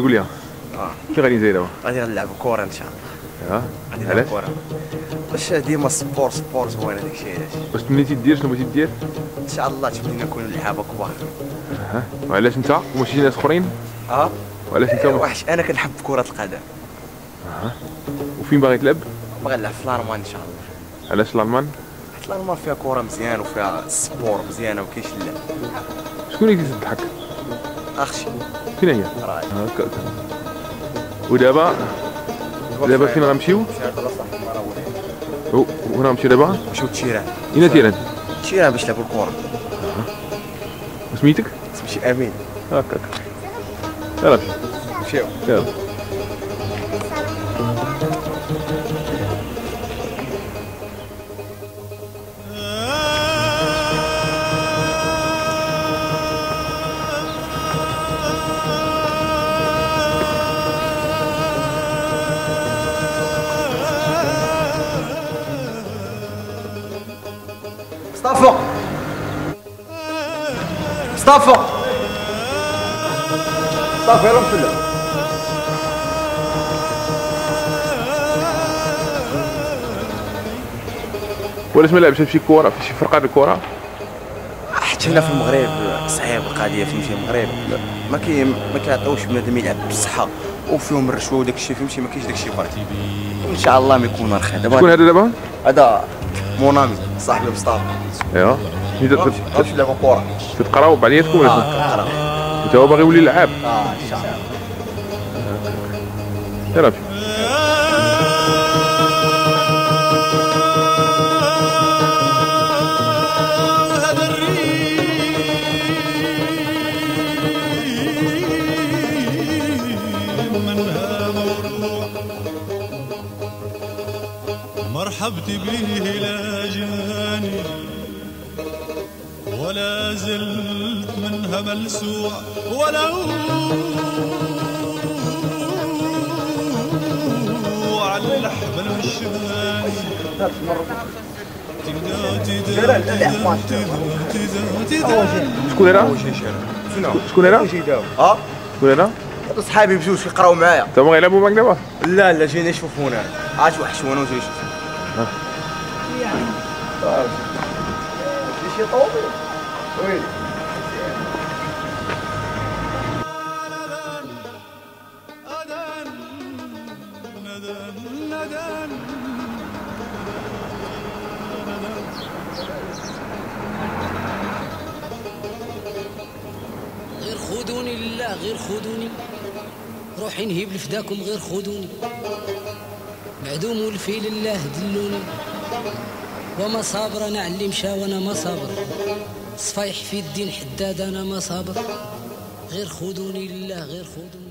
قول لي كي غادي ندير دابا؟ غادي نلعبوا كره ان شاء الله. غادي نلعبوا علاش؟ كره باش ديما سبور زوينه داكشي علاش. واش تمنيتي دير شنو بغيتي دير؟ ان شاء الله تمنينا نكونوا لعابه كبار. وعلاش انت وماشي شي ناس اخرين؟ وعلاش انت؟ وحش انا كنحب كره القدم. وفين باغي تلعب؟ باغي نلعب في الالمان ان شاء الله. علاش الالمان؟ حيت الالمان فيها كره مزيان وفيها سبور مزيانه وكاينش اللعب. شكون اللي تضحك؟ اختي فين هي؟ هكاك. ودابا فين غنمشيو؟ في هاد البلاصه المره وين غنمشيو دابا؟ نمشيو لتيران. اين تيران؟ تيران باش نلعبوا الكره. وسميتك؟ سميتي امين. هكاك. يلا مشيو. يلا. مصطفى مصطفى يلا نفلح. وعلاش ما لعبش في كره في شي فرقه الكره؟ حتى هنا في المغرب صعيب القضيه فهمتي. المغرب ما كيعطيوش بنادم يلعب بالصحه وفيهم الرشوه وداك الشيء فهمتي. ما كاينش داك الشيء برك. ان شاء الله ما يكون رخي. شكون هذا دابا؟ هذا مونامي صاحبي مصطفى. ايوا غنمشي نلعبوا كره. تتقراو بعضياتكم ولا كنقرا. انت هو باغي يولي لعاب؟ ان شاء الله. يلا مرحبتي به لا جاني ولا زلت منها ملسوع ولو على اللحم المشاني. شكون هذا؟ شكون هذا؟ شكون هذا؟ صحابي بجوج كيقراو معايا. تا هما غيلعبوا معاك دابا؟ لا جينا يشوفونا. عاد واحد شوانه وجاي يشوفونا. شي طوبي ويلي. غير خذوني لله غير خذوني روحي نهيب لفداكم غير خذوني معدوم والفي لله دلوني وما صابر انا علي مشى وانا ما صابر صفايح في الدين حداد انا ما صابر غير خذوني لله غير خذوني.